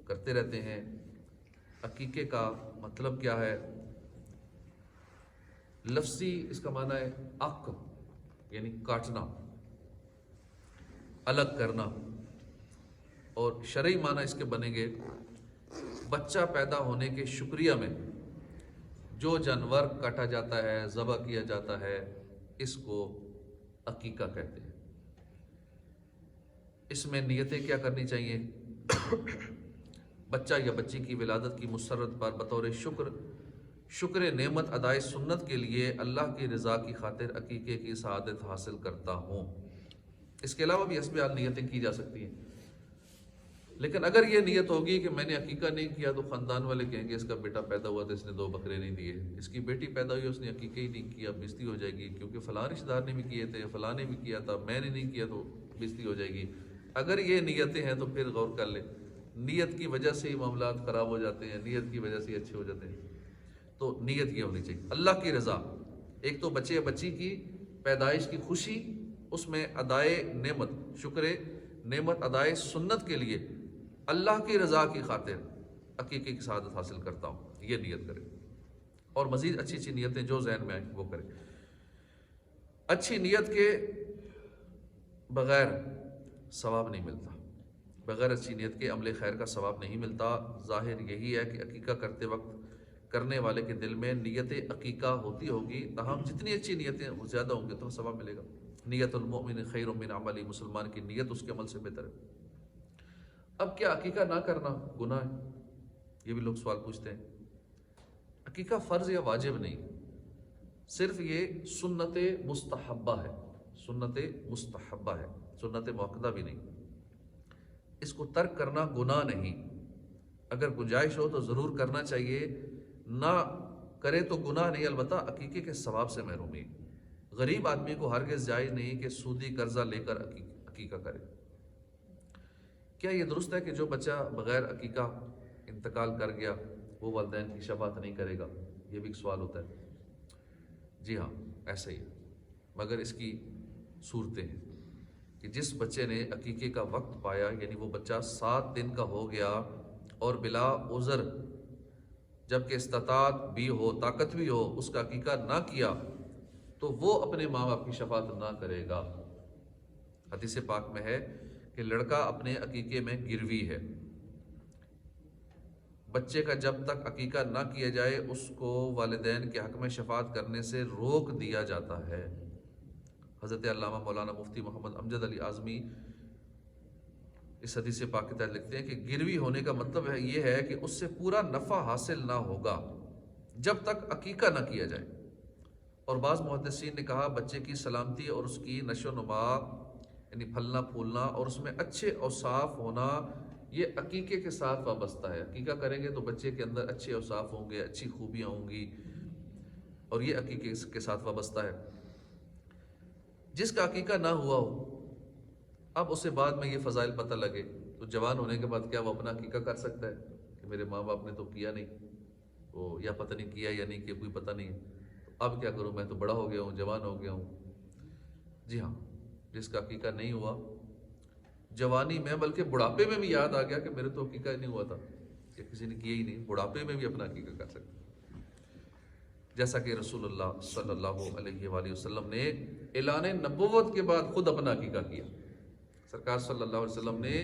کرتے رہتے ہیں۔ عقیقے کا مطلب کیا ہے؟ لفظی اس کا معنی ہے عق، یعنی کاٹنا، الگ کرنا، اور شرعی معنی اس کے بنیں گے بچہ پیدا ہونے کے شکریہ میں جو جانور کاٹا جاتا ہے، ذبح کیا جاتا ہے، اس کو عقیقہ کہتے ہیں۔ اس میں نیتیں کیا کرنی چاہیے؟ بچہ یا بچی کی ولادت کی مسرت پر بطور شکر نعمت ادائے سنت کے لیے اللہ کی رضا کی خاطر عقیقے کی سعادت حاصل کرتا ہوں۔ اس کے علاوہ بھی حسب حال نیتیں کی جا سکتی ہیں، لیکن اگر یہ نیت ہوگی کہ میں نے عقیقہ نہیں کیا تو خاندان والے کہیں گے اس کا بیٹا پیدا ہوا تو اس نے 2 بکرے نہیں دیے، اس کی بیٹی پیدا ہوئی اس نے عقیقہ ہی نہیں کیا، بےزتی ہو جائے گی، کیونکہ فلاں رشتہ دار نے بھی کیے تھے، فلاں نے بھی کیا تھا، میں نے نہیں کیا تو بےزتی ہو جائے گی۔ اگر یہ نیتیں ہیں تو پھر غور کر لیں، نیت کی وجہ سے ہی معاملات خراب ہو جاتے ہیں، نیت کی وجہ سے ہی اچھے ہو جاتے ہیں۔ تو نیت یہ ہونی چاہیے اللہ کی رضا، ایک تو بچے یا بچی کی پیدائش کی خوشی، اس میں ادائے نعمت، شکر نعمت ادائے سنت کے لیے اللہ کی رضا کی خاطر عقیقے کی سعادت حاصل کرتا ہوں، یہ نیت کرے، اور مزید اچھی اچھی نیتیں جو ذہن میں آئیں وہ کرے۔ اچھی نیت کے بغیر ثواب نہیں ملتا، بغیر اچھی نیت کے عمل خیر کا ثواب نہیں ملتا۔ ظاہر یہی ہے کہ عقیقہ کرتے وقت کرنے والے کے دل میں نیت عقیقہ ہوتی ہوگی، تاہم جتنی اچھی نیتیں وہ زیادہ ہوں گے تو ثواب ملے گا۔ نیت المؤمن خیر من عملی، مسلمان کی نیت اس کے عمل سے بہتر ہے۔ اب کیا عقیقہ نہ کرنا گناہ ہے؟ یہ بھی لوگ سوال پوچھتے ہیں۔ عقیقہ فرض یا واجب نہیں، صرف یہ سنت مستحبہ ہے، سنت مستحبہ ہے، سنت مؤکدہ بھی نہیں۔ اس کو ترک کرنا گناہ نہیں، اگر گنجائش ہو تو ضرور کرنا چاہیے، نہ کرے تو گناہ نہیں، البتہ عقیقے کے ثواب سے محرومی۔ غریب آدمی کو ہرگز جائز نہیں کہ سودی قرضہ لے کر عقیقہ کرے۔ کیا یہ درست ہے کہ جو بچہ بغیر عقیقہ انتقال کر گیا وہ والدین کی شفاعت نہیں کرے گا؟ یہ بھی ایک سوال ہوتا ہے۔ جی ہاں، ایسا ہی ہے، مگر اس کی صورتیں ہیں کہ جس بچے نے عقیقے کا وقت پایا، یعنی وہ بچہ 7 دن کا ہو گیا اور بلا عذر، جبکہ استطاعت بھی ہو، طاقت بھی ہو، اس کا عقیقہ نہ کیا تو وہ اپنے ماں باپ کی شفاعت نہ کرے گا۔ حدیث پاک میں ہے کہ لڑکا اپنے عقیقے میں گروی ہے۔ بچے کا جب تک عقیقہ نہ کیا جائے اس کو والدین کے حق میں شفاعت کرنے سے روک دیا جاتا ہے۔ حضرت علامہ مولانا مفتی محمد امجد علی اعظمی اس حدیث پاک کے تحت لکھتے ہیں کہ گروی ہونے کا مطلب ہے یہ ہے کہ اس سے پورا نفع حاصل نہ ہوگا جب تک عقیقہ نہ کیا جائے۔ اور بعض محدثین نے کہا بچے کی سلامتی اور اس کی نشو و نما، یعنی پھلنا پھولنا اور اس میں اچھے اوصاف ہونا، یہ عقیقے کے ساتھ وابستہ ہے۔ عقیقہ کریں گے تو بچے کے اندر اچھے اوصاف ہوں گے، اچھی خوبیاں ہوں گی، اور یہ عقیقے کے ساتھ وابستہ ہے۔ جس کا عقیقہ نہ ہوا ہو، اب اسے بعد میں یہ فضائل پتہ لگے تو جوان ہونے کے بعد کیا وہ اپنا عقیقہ کر سکتا ہے کہ میرے ماں باپ نے تو کیا نہیں، تو یا پتہ نہیں کیا یا نہیں کہ کوئی پتہ نہیں ہے، تو اب کیا کروں، میں تو بڑا ہو گیا ہوں، جوان ہو گیا ہوں۔ جی ہاں، جس کا عقیقہ نہیں ہوا جوانی میں، بلکہ بڑھاپے میں بھی یاد آ گیا کہ میرے تو عقیقہ ہی نہیں ہوا تھا، کہ کسی نے کیا ہی نہیں، بڑھاپے میں بھی اپنا عقیقہ کر سکتا، جیسا کہ رسول اللہ صلی اللہ علیہ وآلہ وسلم نے اعلان نبوت کے بعد خود اپنا عقیقہ کیا۔ سرکار صلی اللہ علیہ وسلم نے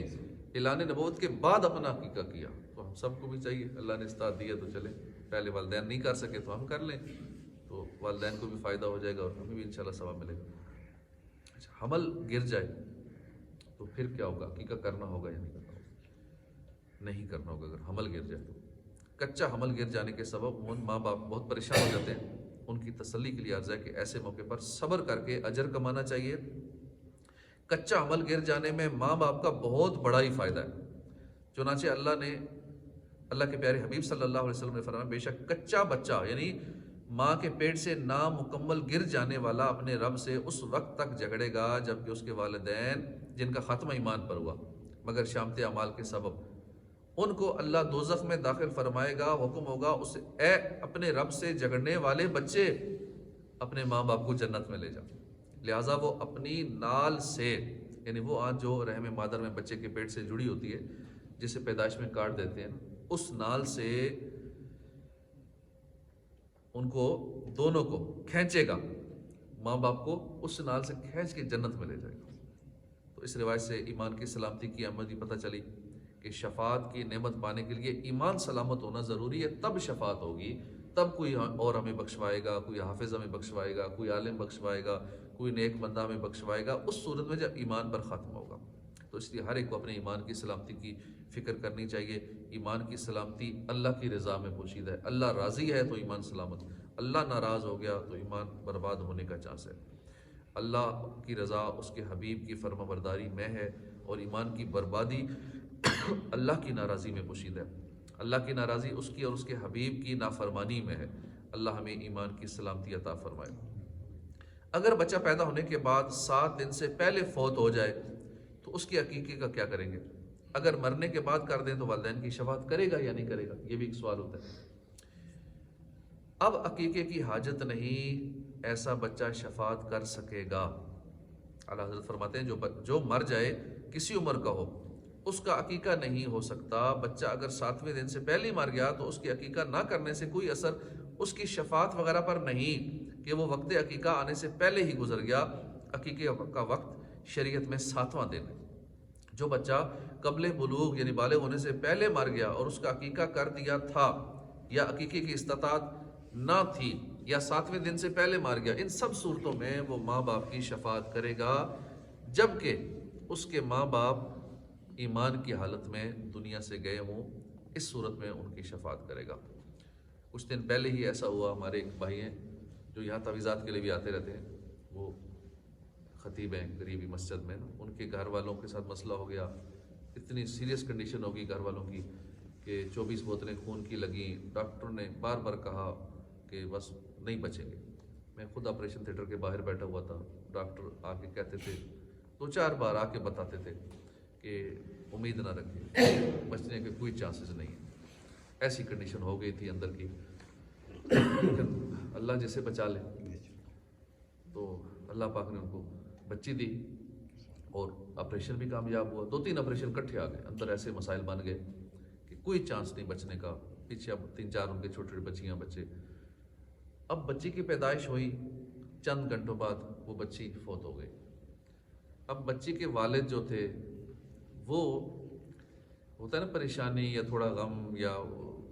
اعلان نبوت کے بعد اپنا عقیقہ کیا، تو ہم سب کو بھی چاہیے، اللہ نے استاد دیا تو چلیں، پہلے والدین نہیں کر سکے تو ہم کر لیں، تو والدین کو بھی فائدہ ہو جائے گا اور ہمیں بھی انشاءاللہ ثواب ملے گا۔ اچھا، حمل گر جائے تو پھر کیا ہوگا؟ عقیقہ کرنا ہوگا یا نہیں کرنا ہوگا؟ نہیں کرنا ہوگا اگر حمل گر جائے تو۔ کچا حمل گر جانے کے سبب ماں باپ بہت پریشان ہو جاتے ہیں، ان کی تسلی کے لیے عرض ہے کہ ایسے موقع پر صبر کر کے اجر کمانا چاہیے۔ کچا حمل گر جانے میں ماں باپ کا بہت بڑا ہی فائدہ ہے، چنانچہ اللہ کے پیارے حبیب صلی اللہ علیہ وسلم نے فرمایا بے شک کچا بچہ یعنی ماں کے پیٹ سے نامکمل گر جانے والا اپنے رب سے اس وقت تک جھگڑے گا جبکہ اس کے والدین جن کا ختمہ ایمان پر ہوا مگر شامت اعمال کے سبب، ان کو اللہ دوزخ میں داخل فرمائے گا، حکم ہوگا اسے اے اپنے رب سے جھگڑنے والے بچے اپنے ماں باپ کو جنت میں لے جا۔ لہٰذا وہ اپنی نال سے، یعنی وہ آنچ جو رحم مادر میں بچے کے پیٹ سے جڑی ہوتی ہے، جسے پیدائش میں کاٹ دیتے ہیں، اس نال سے ان کو دونوں کو کھینچے گا، ماں باپ کو اس نال سے کھینچ کے جنت میں لے جائے گا۔ تو اس روایت سے ایمان کی سلامتی کی اہمیت بھی پتہ چلی کہ شفاعت کی نعمت پانے کے لیے ایمان سلامت ہونا ضروری ہے، تب شفاعت ہوگی، تب کوئی اور ہمیں بخشوائے گا، کوئی حافظ ہمیں بخشوائے گا، کوئی عالم بخشوائے گا، کوئی نیک بندہ ہمیں بخشوائے گا، اس صورت میں جب ایمان پر ختم ہوگا۔ تو اس لیے ہر ایک کو اپنے ایمان کی سلامتی کی فکر کرنی چاہیے۔ ایمان کی سلامتی اللہ کی رضا میں پوشیدہ ہے، اللہ راضی ہے تو ایمان سلامت، اللہ ناراض ہو گیا تو ایمان برباد ہونے کا چانس ہے۔ اللہ کی رضا اس کے حبیب کی فرما برداری میں ہے، اور ایمان کی بربادی اللہ کی ناراضی میں پوشیدہ ہے۔ اللہ کی ناراضی اس کی اور اس کے حبیب کی نافرمانی میں ہے۔ اللہ ہمیں ایمان کی سلامتی عطا فرمائے۔ اگر بچہ پیدا ہونے کے بعد 7 دن سے پہلے فوت ہو جائے تو اس کی عقیقے کا کیا کریں گے؟ اگر مرنے کے بعد کر دیں تو والدین کی شفاعت کرے گا یا نہیں کرے گا؟ یہ بھی ایک سوال ہوتا ہے۔ اب عقیقے کی حاجت نہیں، ایسا بچہ شفاعت کر سکے گا۔ اعلیٰ حضرت فرماتے ہیں جو مر جائے کسی عمر کا ہو، اس کا عقیقہ نہیں ہو سکتا۔ بچہ اگر 7ویں دن سے پہلے مر گیا تو اس کی عقیقہ نہ کرنے سے کوئی اثر اس کی شفاعت وغیرہ پر نہیں، کہ وہ وقت عقیقہ آنے سے پہلے ہی گزر گیا۔ عقیقے کا وقت شریعت میں 7واں دن ہے۔ جو بچہ قبل بلوغ یعنی بالغ ہونے سے پہلے مر گیا اور اس کا عقیقہ کر دیا تھا، یا عقیقے کی استطاعت نہ تھی، یا 7ویں دن سے پہلے مر گیا، ان سب صورتوں میں وہ ماں باپ کی شفاعت کرے گا، جبکہ اس کے ماں باپ ایمان کی حالت میں دنیا سے گئے ہوں، اس صورت میں ان کی شفاعت کرے گا۔ کچھ دن پہلے ہی ایسا ہوا، ہمارے ایک بھائی ہیں جو یہاں تعویذات کے لیے بھی آتے رہتے ہیں، وہ خطیب ہیں قریبی مسجد میں، ان کے گھر والوں کے ساتھ مسئلہ ہو گیا، اتنی سیریس کنڈیشن ہوگی گھر والوں کی کہ 24 بوتلیں خون کی لگیں، ڈاکٹر نے بار بار کہا کہ بس نہیں بچیں گے۔ میں خود آپریشن تھیٹر کے باہر بیٹھا ہوا تھا، ڈاکٹر آ کے کہتے تھے، 2-4 بار آ کے بتاتے تھے کہ امید نہ رکھیں، بچنے کے کوئی چانسز نہیں ہیں۔ ایسی کنڈیشن ہو گئی تھی اندر کی، لیکن اللہ جسے بچا لے، تو اللہ پاک نے ان کو بچی دی اور آپریشن بھی کامیاب ہوا۔ 2-3 آپریشن کٹھے آ گئے، اندر ایسے مسائل بن گئے کہ کوئی چانس نہیں بچنے کا۔ پیچھے اب 3-4 ان کے چھوٹے چھوٹے بچیاں بچے۔ اب بچی کی پیدائش ہوئی، چند گھنٹوں بعد وہ بچی فوت ہو گئی۔ اب بچی کے والد جو تھے، وہ ہوتا ہے نا پریشانی یا تھوڑا غم، یا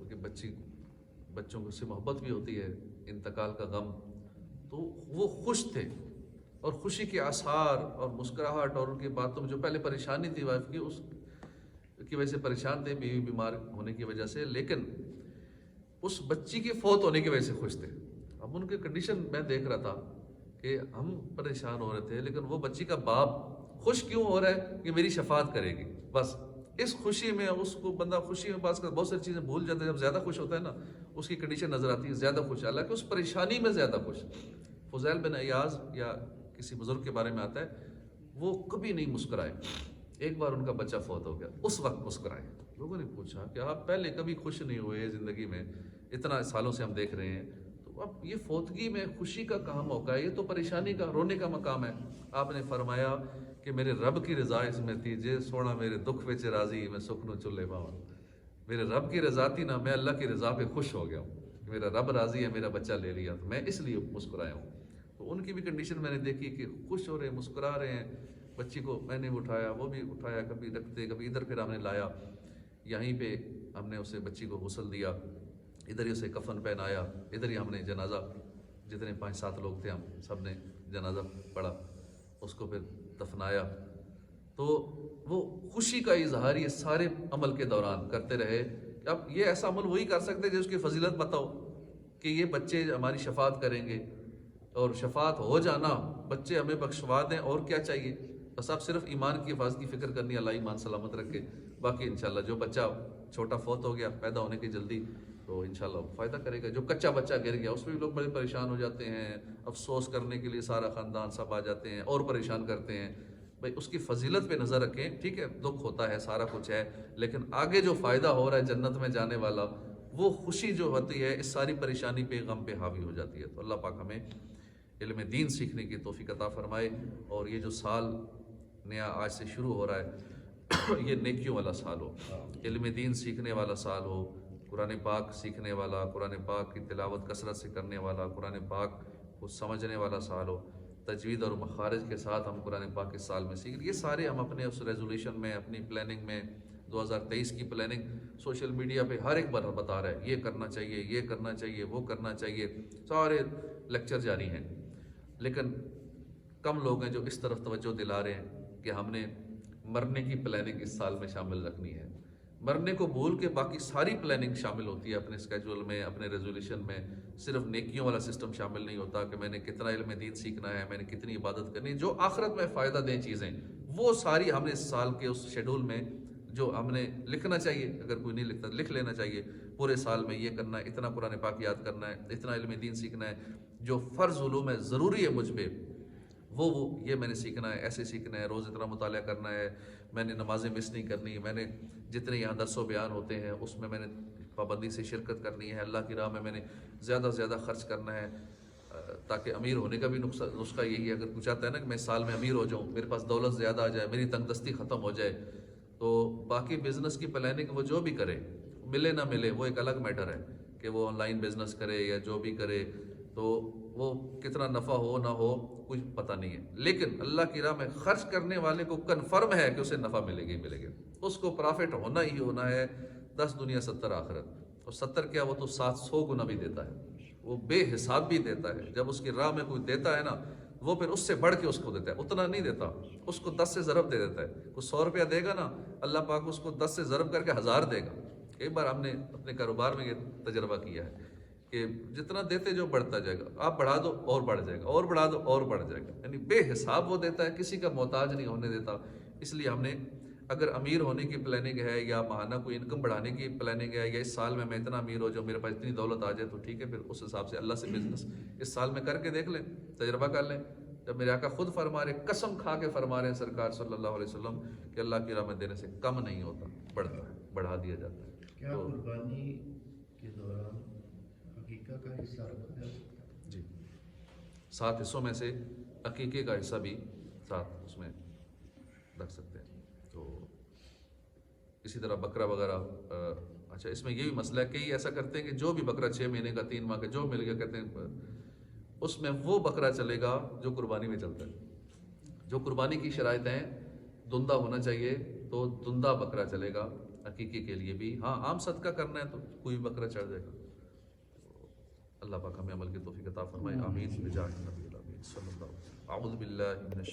کہ بچوں سے محبت بھی ہوتی ہے، انتقال کا غم، تو وہ خوش تھے، اور خوشی کے آثار اور مسکراہٹ اور ان کی باتوں میں جو پہلے پریشانی تھی وائف کی، اس کی وجہ سے پریشان تھے، بیوی بیمار ہونے کی وجہ سے، لیکن اس بچی کے فوت ہونے کی وجہ سے خوش تھے۔ اب ان کی کنڈیشن میں دیکھ رہا تھا کہ ہم پریشان ہو رہے تھے، لیکن وہ بچی کا باپ خوش کیوں ہو رہا ہے کہ میری شفاعت کرے گی۔ بس اس خوشی میں اس کو بندہ خوشی میں بہت ساری چیزیں بھول جاتا ہے، جب زیادہ خوش ہوتا ہے نا اس کی کنڈیشن نظر آتی ہے زیادہ خوش، حالانکہ اس پریشانی میں زیادہ خوش۔ فضیل بن عیاض یا کسی بزرگ کے بارے میں آتا ہے، وہ کبھی نہیں مسکرائے، ایک بار ان کا بچہ فوت ہو گیا، اس وقت مسکرائے۔ لوگوں نے پوچھا کہ آپ پہلے کبھی خوش نہیں ہوئے زندگی میں، اتنا سالوں سے ہم دیکھ رہے ہیں، تو اب یہ فوتگی میں خوشی کا کہاں موقع ہے، یہ تو پریشانی کا رونے کا مقام ہے۔ آپ نے فرمایا کہ میرے رب کی رضا اس میں تھی، جے سونا میرے دکھ وچ راضی میں سکھ نو چلے پاواں۔ میرے رب کی رضا تھی نا، میں اللہ کی رضا پہ خوش ہو گیا ہوں، میرا رب راضی ہے، میرا بچہ لے لیا، تو میں اس لیے مسکرایا ہوں۔ تو ان کی بھی کنڈیشن میں نے دیکھی کہ خوش ہو رہے ہیں، مسکرا رہے ہیں۔ بچی کو میں نے اٹھایا، وہ بھی اٹھایا، کبھی رکھتے کبھی ادھر، پھر ہم نے لایا یہیں پہ، ہم نے اسے بچی کو غسل دیا، ادھر ہی اسے کفن پہنایا، ادھر ہی ہم نے جنازہ، جتنے 5-7 لوگ تھے ہم سب نے جنازہ پڑھا، اس کو پھر دفنایا۔ تو وہ خوشی کا اظہار یہ سارے عمل کے دوران کرتے رہے۔ اب یہ ایسا عمل وہی کر سکتے جس کی فضیلت بتاؤ کہ یہ بچے ہماری شفاعت کریں گے، اور شفاعت ہو جانا، بچے ہمیں بخشوا دیں، اور کیا چاہیے؟ بس آپ صرف ایمان کی حفاظت کی فکر کرنی، اللہ ایمان سلامت رکھے، باقی انشاءاللہ جو بچہ چھوٹا فوت ہو گیا پیدا ہونے کی جلدی، تو انشاءاللہ فائدہ کرے گا۔ جو کچا بچہ گر گیا اس میں بھی لوگ بڑے پریشان ہو جاتے ہیں، افسوس کرنے کے لیے سارا خاندان سب آ جاتے ہیں اور پریشان کرتے ہیں۔ بھائی اس کی فضیلت پہ نظر رکھیں، ٹھیک ہے دکھ ہوتا ہے، سارا کچھ ہے، لیکن آگے جو فائدہ ہو رہا ہے جنت میں جانے والا، وہ خوشی جو ہوتی ہے اس ساری پریشانی پہ، غم پہ حاوی ہو جاتی ہے۔ تو اللہ پاک ہمیں علم دین سیکھنے کی توفیق عطا فرمائے، اور یہ جو سال نیا آج سے شروع ہو رہا ہے یہ نیکیوں والا سال ہو، علم دین سیکھنے والا سال ہو، قرآن پاک سیکھنے والا، قرآن پاک کی تلاوت کثرت سے کرنے والا، قرآن پاک کو سمجھنے والا سال ہو، تجوید اور مخارج کے ساتھ ہم قرآن پاک اس سال میں سیکھ، یہ سارے ہم اپنے اس ریزولوشن میں، اپنی پلاننگ میں 2023 کی پلاننگ سوشل میڈیا پہ ہر ایک بار بتا رہا ہے، یہ کرنا چاہیے، یہ کرنا چاہیے، وہ کرنا چاہیے، سارے لیکچر جاری ہیں، لیکن کم لوگ ہیں جو اس طرف توجہ دلا رہے ہیں کہ ہم نے مرنے کی پلاننگ اس سال میں شامل رکھنی ہے۔ مرنے کو بھول کے باقی ساری پلاننگ شامل ہوتی ہے اپنے اسکیجول میں، اپنے ریزولوشن میں، صرف نیکیوں والا سسٹم شامل نہیں ہوتا کہ میں نے کتنا علم دین سیکھنا ہے، میں نے کتنی عبادت کرنی ہے، جو آخرت میں فائدہ دیں چیزیں وہ ساری ہم نے اس سال کے اس شیڈول میں جو ہم نے لکھنا چاہیے، اگر کوئی نہیں لکھتا لکھ لینا چاہیے، پورے سال میں یہ کرنا ہے، اتنا قرآن پاک یاد کرنا ہے، اتنا علم دین سیکھنا ہے، جو فرض علوم ہے ضروری ہے مجھ پہ وہ یہ میں نے سیکھنا ہے، ایسے سیکھنا ہے، روز اتنا مطالعہ کرنا ہے، میں نے نمازیں مس نہیں کرنی، میں نے جتنے یہاں درس و بیان ہوتے ہیں اس میں نے پابندی سے شرکت کرنی ہے، اللہ کی راہ میں نے زیادہ سے زیادہ خرچ کرنا ہے، تاکہ امیر ہونے کا بھی نسخہ یہی ہے، اگر کوئی چاہتا ہے نا کہ میں سال میں امیر ہو جاؤں، میرے پاس دولت زیادہ آ جائے، میری تنگ دستی ختم ہو جائے، تو باقی بزنس کی پلاننگ وہ جو بھی کرے، ملے نہ ملے وہ ایک الگ میٹر ہے، کہ وہ آن لائن بزنس کرے یا جو بھی کرے، تو وہ کتنا نفع ہو نہ ہو کچھ پتہ نہیں ہے، لیکن اللہ کی راہ میں خرچ کرنے والے کو کنفرم ہے کہ اسے نفع ملے گا ہی ملے گا، اس کو پرافٹ ہونا ہی ہونا ہے، 10 دنیا 70 آخرت، اور 70 کیا وہ تو 700 گنا بھی دیتا ہے، وہ بے حساب بھی دیتا ہے، جب اس کی راہ میں کوئی دیتا ہے نا وہ پھر اس سے بڑھ کے اس کو دیتا ہے، اتنا نہیں دیتا، اس کو 10 سے ضرب دے دیتا ہے، وہ 100 روپیہ دے گا نا اللہ پاک اس کو 10 سے ضرب کر کے 1000 دے گا۔ ایک بار ہم نے اپنے کاروبار میں یہ تجربہ کیا ہے کہ جتنا دیتے جو بڑھتا جائے گا، آپ بڑھا دو اور بڑھ جائے گا، اور بڑھا دو اور بڑھ جائے گا، یعنی بے حساب وہ دیتا ہے، کسی کا محتاج نہیں ہونے دیتا۔ اس لیے ہم نے اگر امیر ہونے کی پلاننگ ہے یا ماہانہ کوئی انکم بڑھانے کی پلاننگ ہے، یا اس سال میں اتنا امیر ہو جو میرے پاس اتنی دولت آ جائے، تو ٹھیک ہے، پھر اس حساب سے اللہ سے بزنس اس سال میں کر کے دیکھ لیں، تجربہ کر لیں۔ جب میرے آقا خود فرما رہے، قسم کھا کے فرما رہے ہیں سرکار صلی اللہ علیہ وسلم کہ اللہ کی راہ میں دینے سے کم نہیں ہوتا، بڑھتا ہے، بڑھا دیا جاتا ہے۔ کیا قربانی کے دوران عقیقہ کا حصہ رکھا جا سکتا ہے؟ جی، 7 حصوں میں سے عقیقے کا حصہ بھی 7 اس میں رکھ سکتے ہیں۔ تو اسی طرح بکرا وغیرہ، اچھا اس میں یہ بھی مسئلہ ہے، کئی ایسا کرتے ہیں کہ جو بھی بکرا 6 مہینے کا 3 ماہ کا جو مل گیا کہتے ہیں اس میں وہ بکرا چلے گا جو قربانی میں چلتا ہے، جو قربانی کی شرائط ہیں، دندہ ہونا چاہیے تو دندہ بکرا چلے گا عقیقے کے لیے بھی، ہاں عام صدقہ کرنا ہے تو کوئی بکرا چڑھ جائے گا۔ اللہ پاک ہمیں عمل کی توفیق عطا فرمائے، آمین بجاہ النبی الامین صلی اللہ علیہ وسلم۔ اعوذ باللہ من